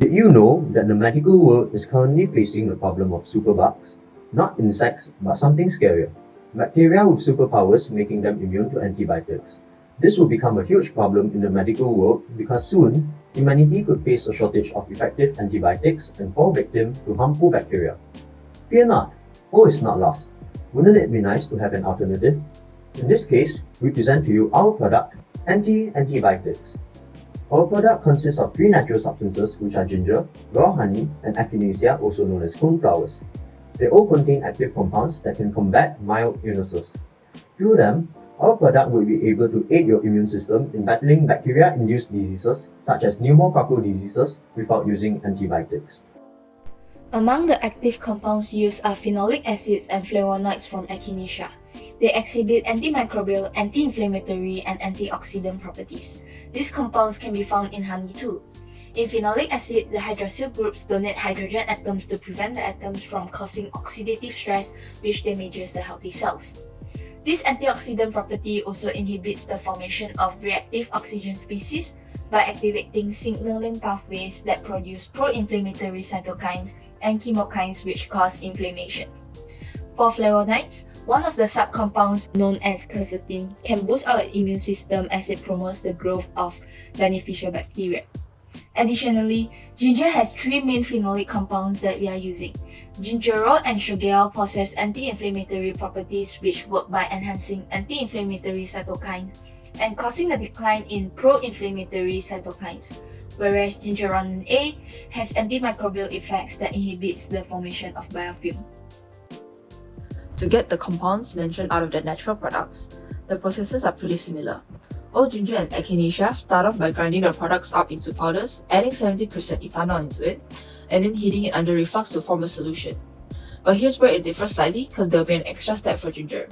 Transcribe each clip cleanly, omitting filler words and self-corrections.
Did you know that the medical world is currently facing the problem of superbugs? Not insects, but something scarier. Bacteria with superpowers making them immune to antibiotics. This will become a huge problem in the medical world because soon, humanity could face a shortage of effective antibiotics and fall victim to harmful bacteria. Fear not, all is not lost. Wouldn't it be nice to have an alternative? In this case, we present to you our product, Anti-Antibiotics. Our product consists of 3 natural substances which are ginger, raw honey, and echinacea, also known as cornflowers. They all contain active compounds that can combat mild illnesses. Through them, our product will be able to aid your immune system in battling bacteria-induced diseases such as pneumococcal diseases without using antibiotics. Among the active compounds used are phenolic acids and flavonoids from echinacea. They exhibit antimicrobial, anti-inflammatory, and antioxidant properties. These compounds can be found in honey too. In phenolic acid, the hydroxyl groups donate hydrogen atoms to prevent the atoms from causing oxidative stress, which damages the healthy cells. This antioxidant property also inhibits the formation of reactive oxygen species by activating signaling pathways that produce pro-inflammatory cytokines and chemokines which cause inflammation. For flavonoids, one of the subcompounds known as quercetin can boost our immune system as it promotes the growth of beneficial bacteria. Additionally, ginger has 3 main phenolic compounds that we are using. Gingerol and shogaol possess anti-inflammatory properties which work by enhancing anti-inflammatory cytokines and causing a decline in pro-inflammatory cytokines, whereas gingeronin A has antimicrobial effects that inhibits the formation of biofilm. To get the compounds mentioned out of the natural products, the processes are pretty similar. All ginger and echinacea start off by grinding the products up into powders, adding 70% ethanol into it, and then heating it under reflux to form a solution. But here's where it differs slightly because there will be an extra step for ginger.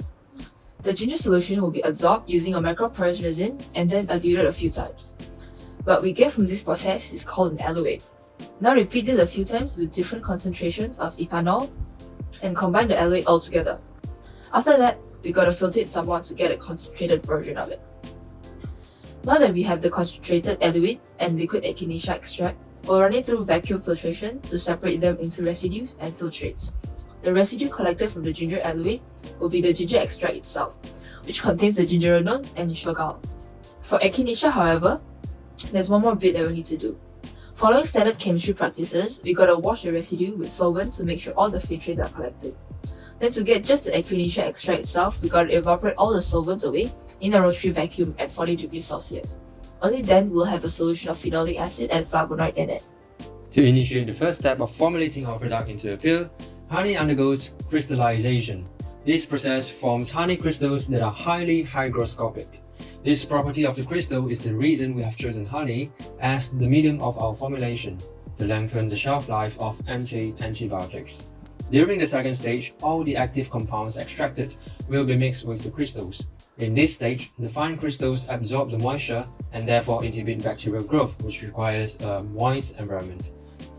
The ginger solution will be absorbed using a microporous resin and then diluted a few times. What we get from this process is called an eluate. Now repeat this a few times with different concentrations of ethanol and combine the eluate all together. After that, we gotta filter it somewhat to get a concentrated version of it. Now that we have the concentrated eluate and liquid echinacea extract, we'll run it through vacuum filtration to separate them into residues and filtrates. The residue collected from the ginger eluate will be the ginger extract itself, which contains the gingeronol and shogaol. For echinacea, however, there's one more bit that we need to do. Following standard chemistry practices, we gotta wash the residue with solvent to make sure all the filtrates are collected. Then to get just the echinacea extract itself, we gotta evaporate all the solvents away in a rotary vacuum at 40 degrees Celsius. Only then we'll have a solution of phenolic acid and flavonoid in it. To initiate the first step of formulating our product into a pill, honey undergoes crystallization. This process forms honey crystals that are highly hygroscopic. This property of the crystal is the reason we have chosen honey as the medium of our formulation, to lengthen the shelf life of anti-antibiotics. During the second stage, all the active compounds extracted will be mixed with the crystals. In this stage, the fine crystals absorb the moisture and therefore inhibit bacterial growth, which requires a moist environment.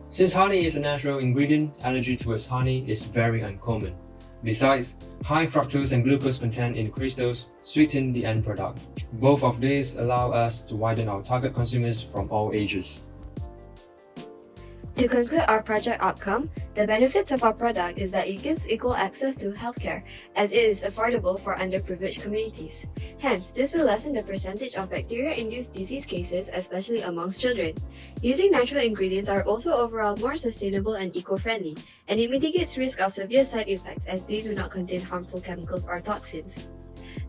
Since honey is a natural ingredient, allergy towards honey is very uncommon. Besides, high fructose and glucose content in crystals sweeten the end product. Both of these allow us to widen our target consumers from all ages. To conclude our project outcome, the benefits of our product is that it gives equal access to healthcare, as it is affordable for underprivileged communities. Hence, this will lessen the percentage of bacteria-induced disease cases, especially amongst children. Using natural ingredients are also overall more sustainable and eco-friendly, and it mitigates risk of severe side effects as they do not contain harmful chemicals or toxins.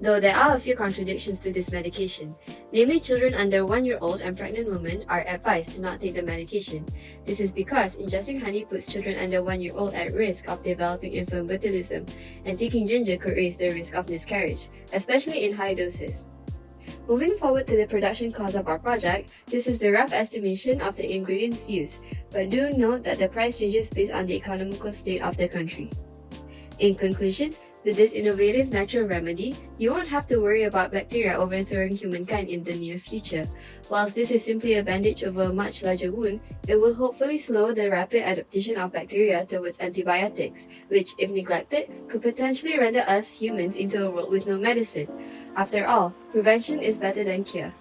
Though there are a few contradictions to this medication, namely children under 1 year old and pregnant women are advised to not take the medication. This is because ingesting honey puts children under 1 year old at risk of developing infant botulism, and taking ginger could raise the risk of miscarriage, especially in high doses. Moving forward to the production cost of our project, this is the rough estimation of the ingredients used, but do note that the price changes based on the economical state of the country. In conclusion, with this innovative natural remedy, you won't have to worry about bacteria overthrowing humankind in the near future. Whilst this is simply a bandage over a much larger wound, it will hopefully slow the rapid adaptation of bacteria towards antibiotics, which, if neglected, could potentially render us humans into a world with no medicine. After all, prevention is better than cure.